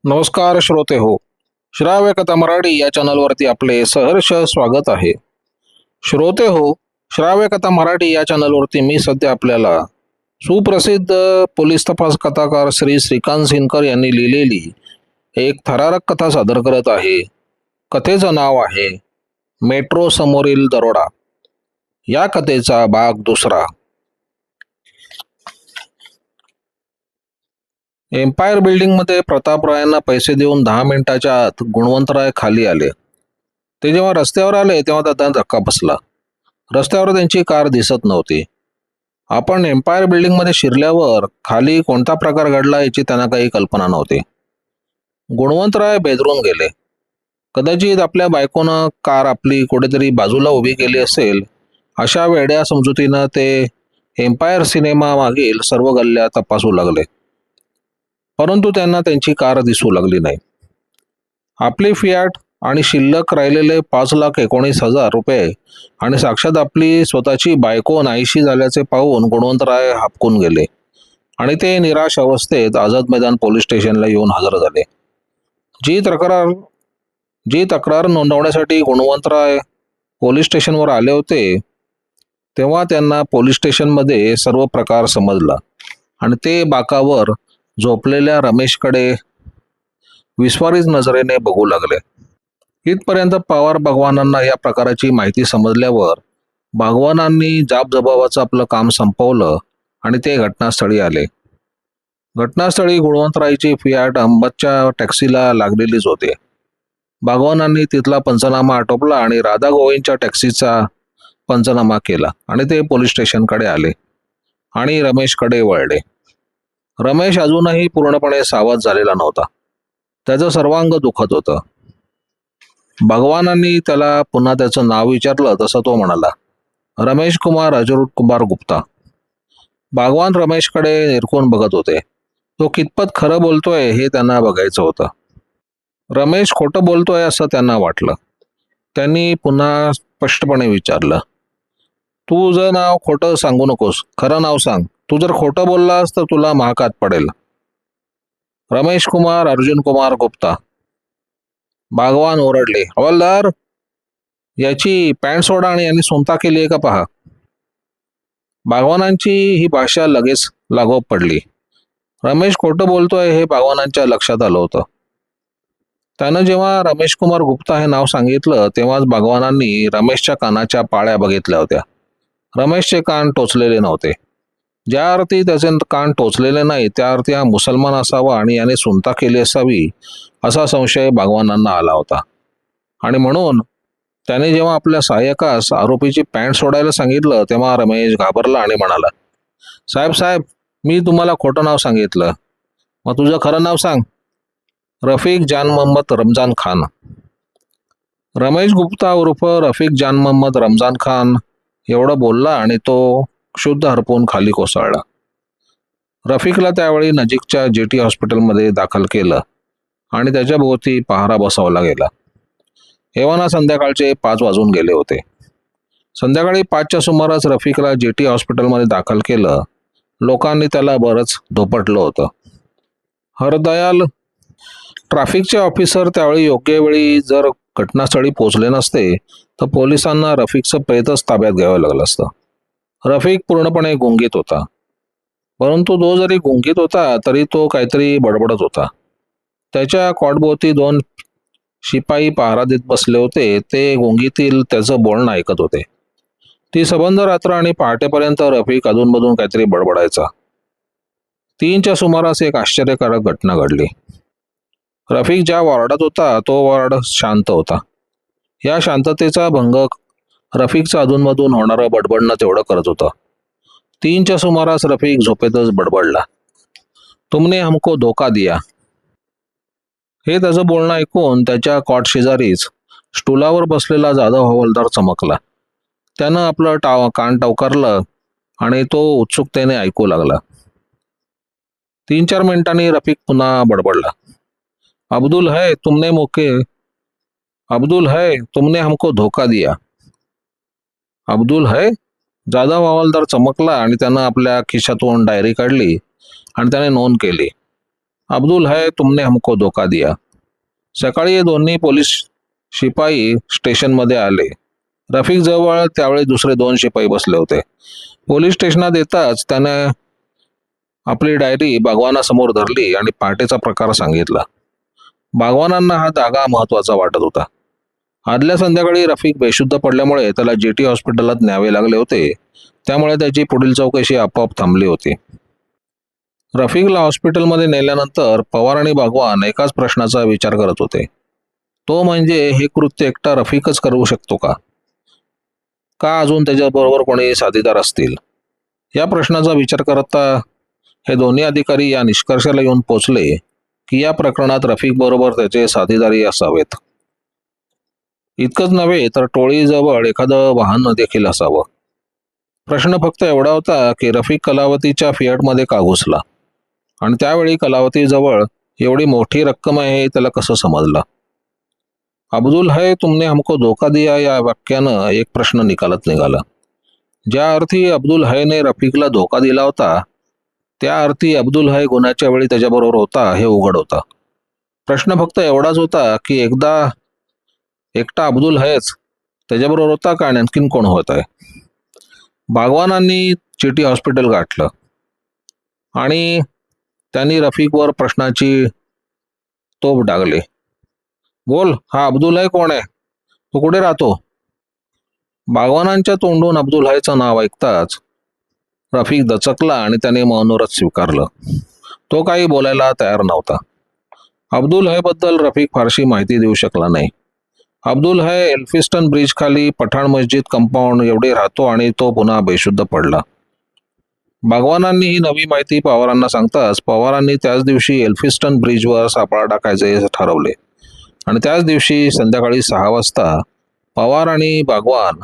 नमस्कार श्रोते हो. श्राव्य कथा मराठी या चॅनलवरती आपले सहर्ष स्वागत आहे. श्रोते हो, श्राव्य कथा मराठी या चॅनलवरती मी सध्या आपल्याला सुप्रसिद्ध पोलीस तपास कथाकार श्री श्रीकांत सिनकर यांनी लिहिलेली एक थरारक कथा सादर करत आहे. कथेचं नाव आहे मेट्रो समोरील दरोडा. या कथेचा भाग दुसरा. एम्पायर बिल्डिंगमध्ये प्रतापरायांना पैसे देऊन 10 मिनिटाच्या आत गुणवंतराय खाली आले. ते जेव्हा रस्त्यावर आले तेव्हा त्यांना धक्का बसला. रस्त्यावर त्यांची कार दिसत नव्हती. आपण एम्पायर बिल्डिंगमध्ये शिरल्यावर खाली कोणता प्रकार घडला याची त्यांना काही कल्पना नव्हती. गुणवंतराय बेदरून गेले. कदाचित आपल्या बायकोनं कार आपली कुठेतरी बाजूला उभी केली असेल अशा वेड्या समजुतीनं ते एम्पायर सिनेमा मागील सर्व गल्ल्या तपासू लागले. परंतु त्यांना त्यांची कार दिसू लागली नाही. आपली फियाट आणि शिल्लक राहिलेले 5,19,000 रुपये आणि साक्षात आपली स्वतःची बायको नाहीशी झाल्याचे पाहून गुणवंतराय हापकून गेले आणि ते निराश अवस्थेत आझाद मैदान पोलीस स्टेशनला येऊन हजर झाले. जी तक्रार नोंदवण्यासाठी गुणवंतराय पोलीस स्टेशनवर आले होते तेव्हा त्यांना पोलीस स्टेशनमध्ये सर्व प्रकार समजला आणि ते बाकावर झोपलेल्या रमेशकडे विस्वारीच नजरेने बघू लागले. इथपर्यंत पवार भगवानांना या प्रकाराची माहिती समजल्यावर भगवानांनी जाबजबाबाचं आपलं काम संपवलं आणि ते घटनास्थळी आले. घटनास्थळी गुणवंतरायची फियाट अंबतच्या टॅक्सीला लागलेलीच होते. भगवानांनी तिथला पंचनामा आटोपला आणि राधा गोविंदच्या टॅक्सीचा पंचनामा केला आणि ते पोलीस स्टेशनकडे आले आणि रमेशकडे वळले. रमेश अजूनही पूर्णपणे सावध झालेला नव्हता. त्याचं सर्वांग दुखत होतं. भगवानांनी त्याला पुन्हा त्याचं नाव विचारलं तसं तो म्हणाला, रमेश कुमार अजरूट कुमार गुप्ता. भगवान रमेशकडे निरखून बघत होते. तो कितपत खरं बोलतोय हे त्यांना बघायचं होतं. रमेश खोटं बोलतोय असं त्यांना वाटलं. त्यांनी पुन्हा स्पष्टपणे विचारलं, तुझं नाव खोटं सांगू नकोस, खरं नाव सांग. तू जर खोटं बोललास तर तुला महागात पडेल. रमेश कुमार अर्जुन कुमार गुप्ता. भगवान ओरडले, हवालदार, याची पॅन्ट सोडा आणि यांनी सोंता केली आहे का पहा. भगवानांची ही भाषा लगेच लागोप पडली. रमेश खोटं बोलतोय हे भगवानांच्या लक्षात आलं होतं. त्यानं जेव्हा रमेश कुमार गुप्ता हे नाव सांगितलं तेव्हाच भगवानांनी रमेशच्या कानाच्या पाळ्या बघितल्या होत्या. रमेशचे कान टोचलेले नव्हते. ज्या अर्थी त्याचे कान टोचलेले नाही त्या अर्थी हा मुसलमान असावा आणि याने सुनता केली असावी असा संशय भगवानांना आला होता. आणि म्हणून त्याने जेव्हा आपल्या सहाय्यकास आरोपीची पॅन्ट सोडायला सांगितलं तेव्हा रमेश घाबरला आणि म्हणाला, साहेब, मी तुम्हाला खोटं नाव सांगितलं, मग तुझं खरं नाव सांग. रफिक जान मोहम्मद रमजान खान. रमेश गुप्ता उर्फ रफिक जान मोहम्मद रमजान खान एवढं बोलला आणि तो शुद्ध हरपून खाली कोसळला. रफिकला त्यावेळी नजीकच्या जेटी हॉस्पिटलमध्ये दाखल केलं आणि त्याच्या भोवती पहारा बसवला गेला. एव्हाना संध्याकाळचे 5 वाजून गेले होते. संध्याकाळी 5च्या सुमारास रफिकला जेटी हॉस्पिटलमध्ये दाखल केलं. लोकांनी त्याला बरंच धोपटलं होतं. हरदयाल ट्रॅफिकचे ऑफिसर त्यावेळी योग्य वेळी जर घटनास्थळी पोहोचले नसते तर पोलिसांना रफिकचं प्रेतच ताब्यात घ्यावं लागलं असतं. रफिक पूर्णपणे गुंगीत होता. परंतु तो जरी गुंगीत होता तरी तो काहीतरी बडबडत होता. त्याच्या कॉटभोवती 2 शिपाई पहारा देत बसले होते. ते गुंगीतील त्याचं बोलणं ऐकत होते. ती सबंध रात्र आणि पहाटेपर्यंत रफिक अधूनमधून काहीतरी बडबडायचा. 3च्या सुमारास एक आश्चर्यकारक घटना घडली. रफिक ज्या वॉर्डात होता तो वॉर्ड शांत होता. या शांततेचा भंग रफिकचं अधूनमधून होणारं बडबडणं तेवढं करत होतं. 3च्या सुमारास रफिक झोपेतच बडबडला, तुमने हमको धोका दिया. हे त्याचं बोलणं ऐकून त्याच्या कॉट शेजारीच स्टूलावर बसलेला जाधव हवालदार चमकला. त्यानं आपलं कान टवकारलं आणि तो उत्सुकतेने ऐकू लागला. 3-4 मिनिटांनी रफिक पुन्हा बडबडला, अब्दुल है तुमने हमको धोका दिया. अब्दुल है? जाधव हवालदार चमकला आणि त्यानं आपल्या खिशातून डायरी काढली आणि त्याने नोंद केली, अब्दुल है, तुमने हमको धोका दिया. सकाळी हे दोन्ही पोलीस शिपाई स्टेशनमध्ये आले. रफिक जवळ त्यावेळी दुसरे 2 शिपाई बसले होते. पोलीस स्टेशनात येताच त्याने आपली डायरी बागवानासमोर धरली आणि पहाटेचा प्रकार सांगितला. बागवानांना हा जागा महत्वाचा वाटत होता. आदल्या संध्याकाळी रफिक बेशुद्ध पडल्यामुळे त्याला जेटी हॉस्पिटलात न्यावे लागले होते. त्यामुळे त्याची पुढील चौकशी आपोआप थांबली होती. रफिकला हॉस्पिटलमध्ये नेल्यानंतर पवार आणि बागवान एकाच प्रश्नाचा विचार करत होते. तो म्हणजे हे कृत्य एकटा रफिकच करू शकतो का? का अजून त्याच्याबरोबर कोणी साथीदार असतील? या प्रश्नाचा विचार करता हे दोन्ही अधिकारी या निष्कर्षाला येऊन पोचले की या प्रकरणात रफिक बरोबर त्याचे साथीदारी असावेत. इतकंच नव्हे तर टोळीजवळ एखादं वाहन देखील असावं. प्रश्न फक्त एवढा होता की रफिक कलावतीच्या फिएटमध्ये का घुसला आणि त्यावेळी कलावतीजवळ एवढी मोठी रक्कम आहे हे त्याला कसं समजलं? अब्दुल है, तुमने हमको धोखा दिया या वाक्यानं एक प्रश्न निकालत निघाला. ज्या अर्थी अब्दुल हैने रफिकला धोका दिला होता त्या अर्थी अब्दुल है गुन्ह्याच्या वेळी त्याच्याबरोबर होता हे उघड होता. प्रश्न फक्त एवढाच होता की एकटा अब्दुल हैच त्याच्याबरोबर होता का आणि आणखीन कोण होत आहे? बागवानांनी चिटी हॉस्पिटल गाठलं आणि त्यांनी रफिकवर प्रश्नाची तोफ डागली. बोल, हा अब्दुल है कोण आहे? तो कुठे राहतो? बागवानांच्या तोंडून अब्दुल हैचं नाव ऐकताच रफिक दचकला आणि त्याने मौनव्रत स्वीकारलं. तो काही बोलायला तयार नव्हता. अब्दुल है बद्दल रफिक फारशी माहिती देऊ शकला नाही. अब्दुल है एल्फिस्टन ब्रिज खाली पठाण मस्जिद कंपाऊंड एवढे राहतो आणि तो पुन्हा बेशुद्ध पडला. बागवानांनी ही नवी माहिती पवारांना सांगताच पवारांनी त्याच दिवशी एल्फिस्टन ब्रिजवर सापळा टाकायचे ठरवले आणि त्याच दिवशी संध्याकाळी 6 वाजता पवार आणि बागवान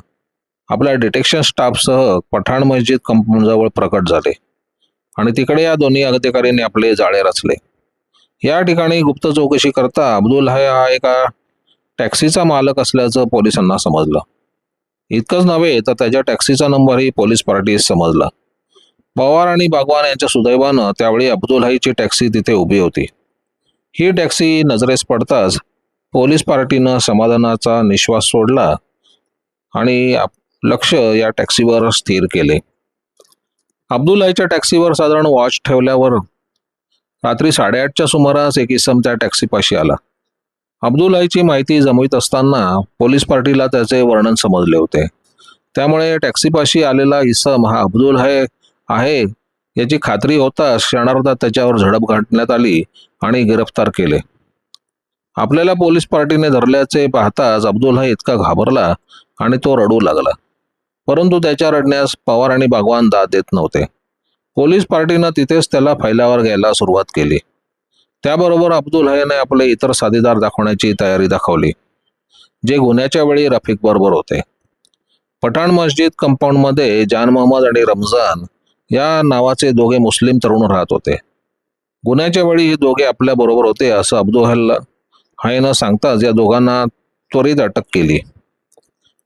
आपल्या डिटेक्शन स्टाफसह पठाण मस्जिद कंपाऊंडजवळ प्रकट झाले आणि तिकडे या दोन्ही अधिकाऱ्यांनी आपले जाळे रचले. या ठिकाणी गुप्त चौकशी करता अब्दुल है हा एका टॅक्सीचा मालक असल्याचं पोलिसांना समजलं. इतकंच नव्हे तर त्याच्या टॅक्सीचा नंबरही पोलीस पार्टीस समजला. पवार आणि बागवान यांच्या सुदैवानं त्यावेळी अब्दुल हैची टॅक्सी तिथे उभी होती. ही टॅक्सी नजरेस पडताच पोलीस पार्टीनं समाधानाचा निश्वास सोडला आणि लक्ष या टॅक्सीवर स्थिर केले. अब्दुल हैच्या टॅक्सीवर साधारण वॉच ठेवल्यावर रात्री 8:30च्या सुमारास एक इसम त्या टॅक्सीपाशी आला. अब्दुल हैची माहिती जमवीत असताना पोलीस पार्टीला त्याचे वर्णन समजले होते. त्यामुळे टॅक्सीपाशी आलेला इसम हा अब्दुल है आहे याची खात्री होताच क्षणार्धात त्याच्यावर झडप घालण्यात आली आणि गिरफ्तार केले. आपल्याला पोलीस पार्टीने धरल्याचे पाहताच अब्दुल है इतका घाबरला आणि तो रडू लागला. परंतु त्याच्या रडण्यास पवार आणि बागवान दाद देत नव्हते. पोलीस पार्टीनं तिथेच त्याला फैलावर घ्यायला सुरुवात केली. त्याबरोबर अब्दुल हैने आपले इतर साथीदार दाखवण्याची तयारी दाखवली जे गुन्ह्याच्या वेळी रफिक बरोबर होते. पठाण मस्जिद कंपाऊंडमध्ये जान मोहम्मद आणि रमजान या नावाचे दोघे मुस्लिम तरुण राहत होते. गुन्ह्याच्या वेळी हे दोघे आपल्या बरोबर होते असं अब्दुल हैनं सांगताच या दोघांना त्वरित अटक केली.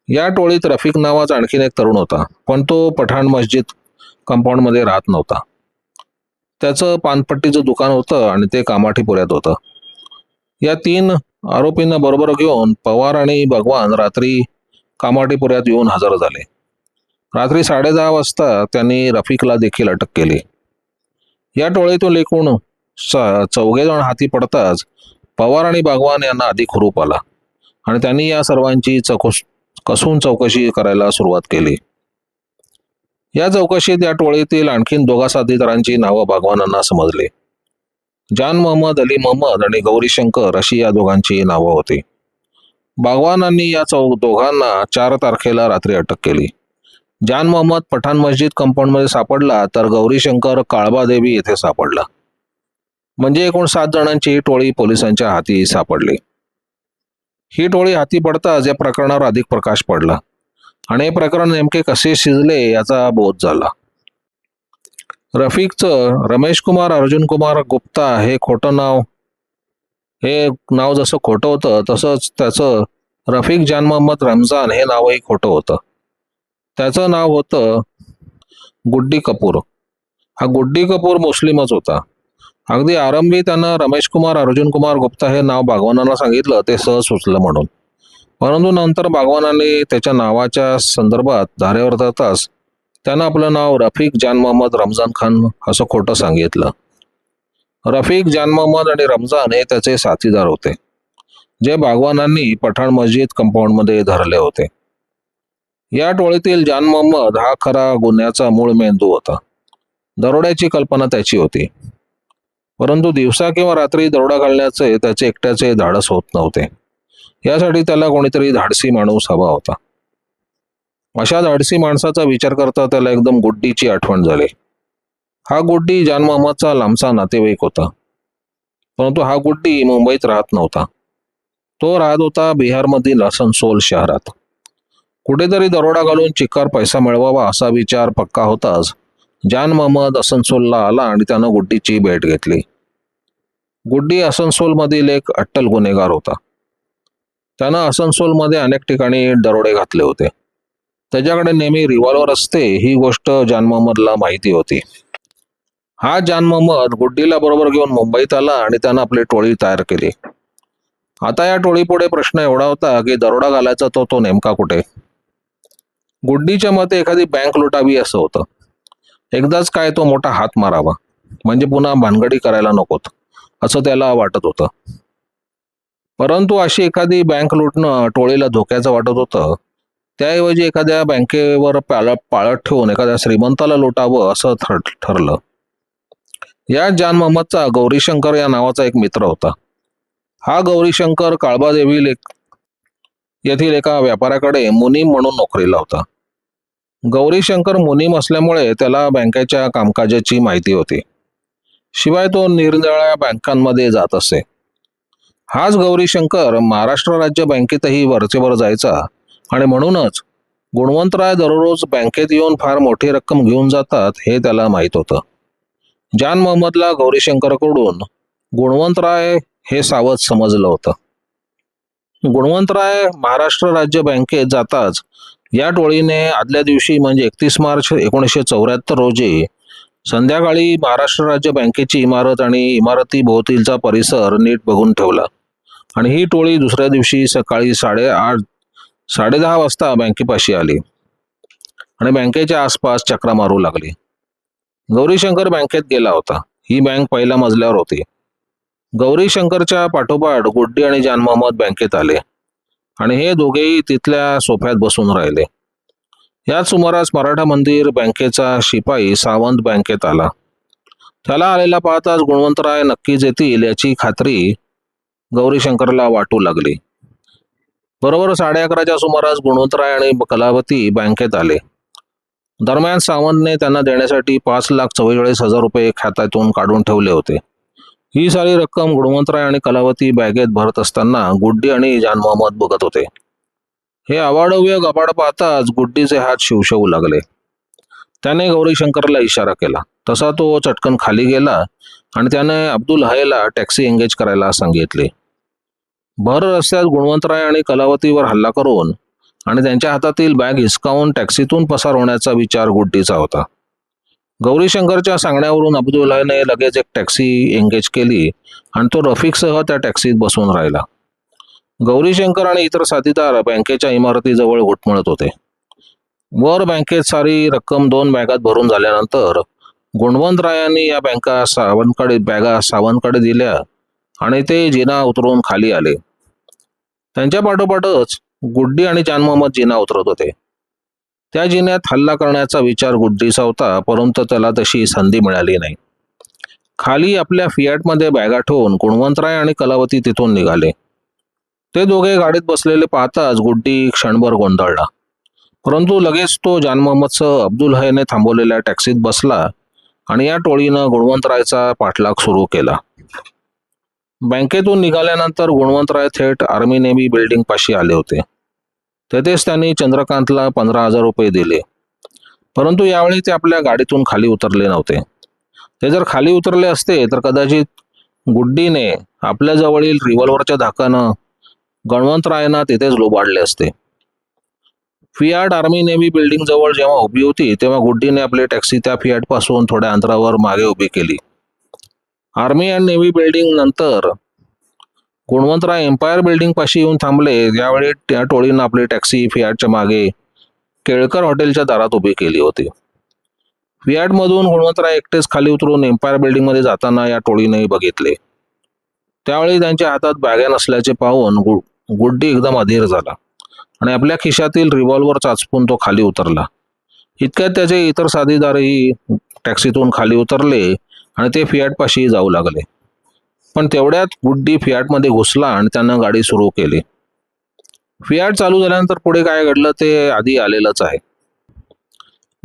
या टोळीत रफिक नावाचा आणखीन एक तरुण होता, पण तो पठाण मस्जिद कंपाऊंडमध्ये राहत नव्हता. त्याचं पानपट्टीचं दुकान होतं आणि ते कामाठीपुऱ्यात होतं. या 3 आरोपींना बरोबर घेऊन पवार आणि बागवान रात्री कामाठीपुऱ्यात येऊन हजर झाले. रात्री 10:30 वाजता त्यांनी रफिकला देखील अटक केली. या टोळीतून एकूण 4 जण हाती पडताच पवार आणि बागवान यांना अधिक हुरूप आला आणि त्यांनी या सर्वांची कसून चौकशी करायला सुरुवात केली. या चौकशीत या टोळीतील आणखीन 2 साथीदारांची नावं बागवानांना समजली. जान मोहम्मद, अली मोहम्मद आणि गौरी शंकर अशी या दोघांची नावं होती. बागवानांनी या दोघांना 4 तारखेला रात्री अटक केली. जान मोहम्मद पठाण मस्जिद कंपाऊंडमध्ये सापडला तर गौरी शंकर काळबादेवी येथे सापडला. म्हणजे एकूण 7 जणांची ही टोळी पोलिसांच्या हाती सापडली. ही टोळी हाती पडताच या प्रकरणावर अधिक प्रकाश पडला आणि हे प्रकरण नेमके कसे शिजले याचा बोध झाला. रफिकचं रमेश कुमार अर्जुन कुमार गुप्ता हे खोटं नाव, हे नाव जसं खोटं होतं तसंच त्याचं रफिक जान मोहम्मद रमजान हे नावही खोटं होतं. त्याचं नाव होतं गुड्डी कपूर. हा गुड्डी कपूर मुस्लिमच होता अगदी आरंभी त्यानं रमेश कुमार अर्जुन कुमार गुप्ता हे नाव बागवानांना सांगितलं ते सहज सुचलं म्हणून. परंतु नंतर बागवानांनी त्याच्या नावाच्या संदर्भात धारेवर धरताच त्यानं आपलं नाव रफिक जान मोहम्मद रमजान खान असं खोटं सांगितलं. रफिक जान मोहम्मद आणि रमजान हे त्याचे साथीदार होते, जे बागवानांनी पठाण मस्जिद कंपाऊंडमध्ये धरले होते. या टोळीतील जान मोहम्मद हा खरा गुन्ह्याचा मूळ मेंदू होता. दरोड्याची कल्पना त्याची होती, परंतु दिवसा किंवा रात्री दरोडा घालण्याचे त्याचे एकट्याचे धाडस होत नव्हते. यासाठी त्याला कोणीतरी धाडसी माणूस हवा होता. अशा धाडसी माणसाचा विचार करता त्याला एकदम गुड्डीची आठवण झाली. हा गुड्डी जान मोहम्मदचा लांबचा नातेवाईक होता, परंतु हा गुड्डी मुंबईत राहत नव्हता. तो राहत होता बिहारमधील आसनसोल शहरात. कुठेतरी दरोडा घालून चिक्कार पैसा मिळवावा असा विचार पक्का होताच जान मोहम्मद आसनसोलला आला आणि त्यानं गुड्डीची भेट घेतली. गुड्डी आसनसोलमधील एक अट्टल गुन्हेगार होता. त्यानं आसनसोलमध्ये अनेक ठिकाणी दरोडे घातले होते. त्याच्याकडे नेहमी रिव्हॉल्वर असते ही गोष्ट जान मोहम्मदला माहिती होती. हा जान मोहम्मद गुड्डीला बरोबर घेऊन मुंबईत आला आणि त्यानं आपली टोळी तयार केली. आता या टोळीपुढे प्रश्न एवढा होता की दरोडा घालायचा तो नेमका कुठे. गुड्डीच्या मते एखादी बँक लुटावी असं होतं. एकदाच काय तो मोठा हात मारावा, म्हणजे पुन्हा भानगडी करायला नकोत असं त्याला वाटत होतं. परंतु अशी एखादी बँक लुटणं टोळीला धोक्याचं वाटत होतं. त्याऐवजी एखाद्या बँकेवर पाळत ठेवून एखाद्या श्रीमंताला लुटावं असं ठरलं. या जान मोहम्मदचा गौरीशंकर या नावाचा एक मित्र होता. हा गौरीशंकर काळबादेवी येथील एका व्यापाऱ्याकडे मुनीम म्हणून नोकरीला होता. गौरीशंकर मुनीम असल्यामुळे त्याला बँकेच्या कामकाजाची माहिती होती. शिवाय तो निरनिराळ्या बँकांमध्ये जात असे. हाच गौरीशंकर महाराष्ट्र राज्य बँकेतही वरचेवर जायचा आणि म्हणूनच गुणवंतराय दररोज बँकेत येऊन फार मोठी रक्कम घेऊन जातात हे त्याला माहीत होतं. जान मोहम्मदला गौरीशंकरकडून गुणवंतराय हे सावध समजलं होतं. गुणवंतराय महाराष्ट्र राज्य बँकेत जाताच या टोळीने आदल्या दिवशी म्हणजे 31 मार्च 1974 रोजी संध्याकाळी महाराष्ट्र राज्य बँकेची इमारत आणि इमारतीभोवतीलचा परिसर नीट बघून ठेवला आणि ही टोळी दुसऱ्या दिवशी सकाळी 8:30 वाजता बँकेपाशी आली आणि बँकेच्या आसपास चक्रा मारू लागली. गौरीशंकर बँकेत गेला होता. ही बँक पहिल्या मजल्यावर होती. गौरीशंकरच्या पाठोपाठ गुड्डी आणि जान मोहम्मद बँकेत आले आणि हे दोघेही तिथल्या सोफ्यात बसून राहिले. याच सुमारास मराठा मंदिर बँकेचा शिपाई सावंत बँकेत आला. त्याला आलेला पाहताच गुणवंतराय नक्कीच येतील याची खात्री गौरीशंकरला वाटू लागली. बरोबर 11:30च्या सुमारास गुणवंतराय आणि कलावती बँकेत आले. दरम्यान सावंतने त्यांना देण्यासाठी 5,44,000 रुपये खात्यातून काढून ठेवले होते. ही सारी रक्कम गुणवंतराय आणि कलावती बॅगेत भरत असताना गुड्डी आणि जान मोहम्मद बघत होते. हे अवाढव्य गबाड पाहताच गुड्डीचे हात शिवशिवू लागले. त्याने गौरीशंकरला इशारा केला. तसा तो चटकन खाली गेला आणि त्याने अब्दुल हयला टॅक्सी एंगेज करायला सांगितली. भर रस्त्यात गुणवंतराय आणि कलावतीवर हल्ला करून आणि त्यांच्या हातातील बॅग हिसकावून टॅक्सीतून पसार होण्याचा विचार गुड्डीचा होता. गौरीशंकरच्या सांगण्यावरून अब्दुल हयने लगेच एक टॅक्सी एंगेज केली आणि तो रफिकसह त्या टॅक्सीत बसून राहिला. गौरीशंकर आणि इतर साथीदार बँकेच्या इमारतीजवळ घुटमळत होते. वर बँकेत सारी रक्कम 2 बॅगात भरून झाल्यानंतर गुणवंतरायांनी या बॅगा सावंतकडे दिल्या आणि ते जिना उतरून खाली आले. त्यांच्या पाठोपाठच गुड्डी आणि जान मोहम्मद जिना उतरत होते. त्या जिन्यात हल्ला करण्याचा विचार गुड्डीचा होता, परंतु त्याला तशी संधी मिळाली नाही. खाली आपल्या फियाटमध्ये बॅगा ठेवून गुणवंतराय आणि कलावती तिथून निघाले. ते दोघे गाडीत बसलेले पाहताच गुड्डी क्षणभर गोंधळला, परंतु लगेच तो जान मोहम्मदसह अब्दुल हयने थांबवलेल्या टॅक्सीत बसला आणि या टोळीनं गुणवंतरायचा पाठलाग सुरू केला. बँकेतून निघाल्यानंतर गुणवंतराय थेट आर्मी नेव्ही बिल्डिंग पाशी आले होते. तेथेच त्यांनी चंद्रकांतला 15,000 रुपये दिले, परंतु यावेळी ते आपल्या गाडीतून खाली उतरले नव्हते. ते जर खाली उतरले असते तर कदाचित गुड्डीने आपल्या जवळील रिव्हॉल्वरच्या धाकानं गुणवंतरायांना तिथेच लुबाडले असते. फियाट आर्मी नेव्ही बिल्डिंग जवळ जेव्हा उभी होती तेव्हा गुड्डीने आपली टॅक्सी त्या फियाट पासून थोड्या अंतरावर मागे उभी केली आर्मी अँड नेव्ही बिल्डिंग नंतर गुणवंतराव एम्पायर बिल्डिंग पाशी येऊन थांबले. यावेळी त्या टोळीनं आपली टॅक्सी फियाटच्या मागे केळकर हॉटेलच्या दारात उभी केली होती. फियाटमधून गुणवंतराव एकटेच खाली उतरून एम्पायर बिल्डिंगमध्ये जाताना या टोळीनेही बघितले. त्यावेळी त्यांच्या हातात बॅगा नसल्याचे पाहून गुड्डी एकदम अधीर झाला आणि आपल्या खिशातील रिव्हॉल्वर चाचपून तो खाली उतरला. इतक्यात त्याचे इतर साथीदारही टॅक्सीतून खाली उतरले आणि ते फियाटपाशी जाऊ लागले. पण तेवढ्यात गुड्डी फियाटमध्ये घुसला आणि त्यानं गाडी सुरू केली. फियाट चालू झाल्यानंतर पुढे काय घडलं ते आधी आलेलंच आहे.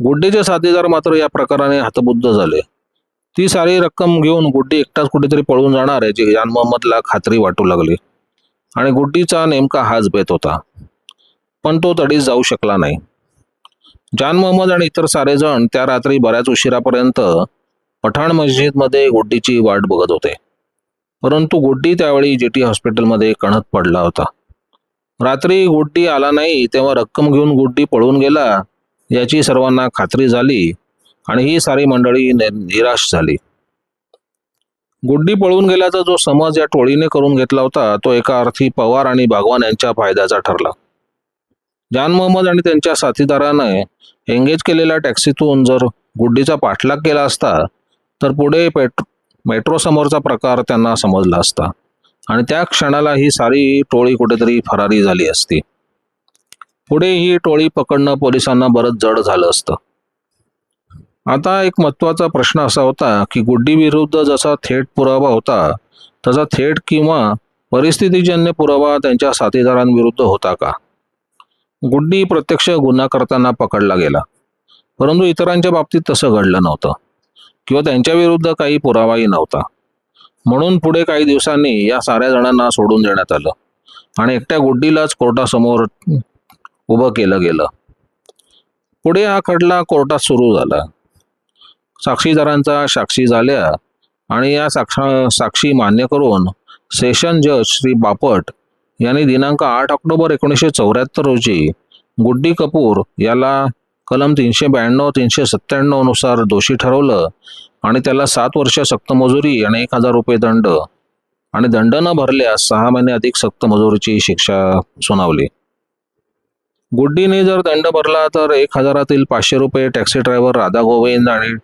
गुड्डीचे साथीदार मात्र या प्रकाराने हतबुद्ध झाले. ती सारी रक्कम घेऊन गुड्डी एकटाच कुठेतरी पळून जाणार याची जान मोहम्मदला खात्री वाटू लागली आणि गुड्डीचा नेमका हाच बेत होता. पण तो तडीच जाऊ शकला नाही. जान मोहम्मद आणि इतर सारेजण त्या रात्री बऱ्याच उशिरापर्यंत पठाण मस्जिदमध्ये गुड्डीची वाट बघत होते. परंतु गुड्डी त्यावेळी जीटी हॉस्पिटलमध्ये कणत पडला होता. रात्री गुड्डी आला नाही तेव्हा रक्कम घेऊन गुड्डी पळून गेला याची सर्वांना खात्री झाली आणि ही सारी मंडळी निराश झाली. गुड्डी पळून गेल्याचा जो समज या टोळीने करून घेतला होता तो एका अर्थी पवार आणि बागवान यांच्या फायद्याचा ठरला. जान मोहम्मद आणि त्यांच्या साथीदाराने एंगेज केलेल्या टॅक्सीतून जर गुड्डीचा पाठलाग केला असता तर पुढे मेट्रो समोरचा प्रकार त्यांना समजला असता आणि त्या क्षणाला ही सारी टोळी कुठेतरी फरारी झाली असती. पुढे ही टोळी पकडणं पोलिसांना बरंच जड झालं असतं. आता एक महत्त्वाचा प्रश्न असा होता की गुड्डी विरुद्ध जसा थेट पुरावा होता तसा थेट किंवा परिस्थितीजन्य पुरावा त्यांच्या साथीदारांविरुद्ध होता का? गुड्डी प्रत्यक्ष गुन्हा करताना पकडला गेला, परंतु इतरांच्या बाबतीत तसं घडलं नव्हतं किंवा त्यांच्या विरुद्ध काही पुरावाही नव्हता. म्हणून पुढे काही दिवसांनी या साऱ्या जणांना सोडून देण्यात आलं आणि एकट्या गुड्डीलाच कोर्टासमोर उभं केलं गेलं. पुढे हा खटला कोर्टात सुरू झाला. साक्षीदारांचा साक्षी झाल्या आणि या साक्षी मान्य करून सेशन जज श्री बापट यांनी दिनांक 8 ऑक्टोबर 1974 रोजी गुड्डी कपूर याला कलम 392 397 नुसार दोषी ठरवलं आणि त्याला 7 वर्ष सक्तमजुरी आणि 1000 रुपये दंड आणि दंड न भरल्यास 6 महिने अधिक सक्तमजुरीची शिक्षा सुनावली. गुड्डीने जर दंड भरला तर 1000 500 रुपये टॅक्सी ड्रायव्हर राधा गोविंद आणि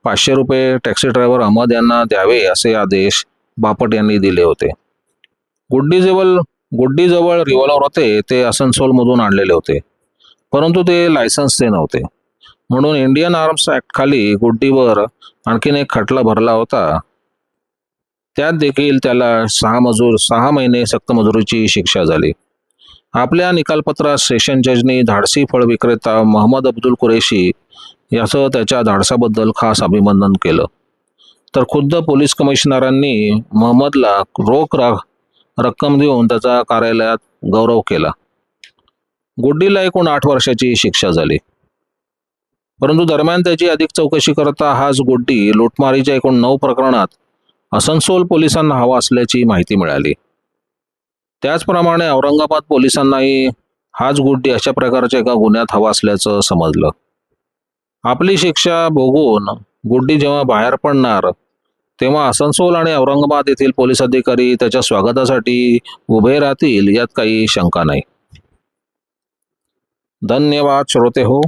500 रुपये टॅक्सी ड्रायव्हर अहमद यांना द्यावे असे आदेश बापट यांनी दिले होते. गुड्डीजवळ रिव्हॉल्वर होते ते आसनसोलमधून आणलेले होते, परंतु ते लायसन्सचे नव्हते. म्हणून इंडियन आर्म्स ॲक्ट खाली गुड्डीवर आणखीन एक खटला भरला होता. त्यात देखील त्याला 6 महिने सक्तमजुरीची शिक्षा झाली. आपल्या निकालपत्रात सेशन जजनी धाडसी फळ विक्रेता मोहम्मद अब्दुल कुरेशी याचं त्याच्या धाडसाबद्दल खास अभिनंदन केलं. तर खुद्द पोलीस कमिशनरांनी मोहम्मदला रोख रक्कम देऊन त्याचा कार्यालयात गौरव केला. गुड्डीला एकूण 8 वर्षाची शिक्षा झाली. परंतु दरम्यान त्याची अधिक चौकशी करता हाच गुड्डी लुटमारीच्या एकूण 9 प्रकरणात आसनसोल पोलिसांना हवा असल्याची माहिती मिळाली. त्याचप्रमाणे औरंगाबाद पोलिसांनाही हाच गुड्डी अशा प्रकारच्या एका गुन्ह्यात हवा असल्याचं समजलं. आपली शिक्षा भोगून गुड्डी जेव्हा बाहेर पडणार तेव्हा आसनसोल आणि औरंगाबाद येथील पोलीस अधिकारी त्याच्या स्वागतासाठी उभे राहतील यात काही शंका नाही. धन्यवाद श्रोते हो.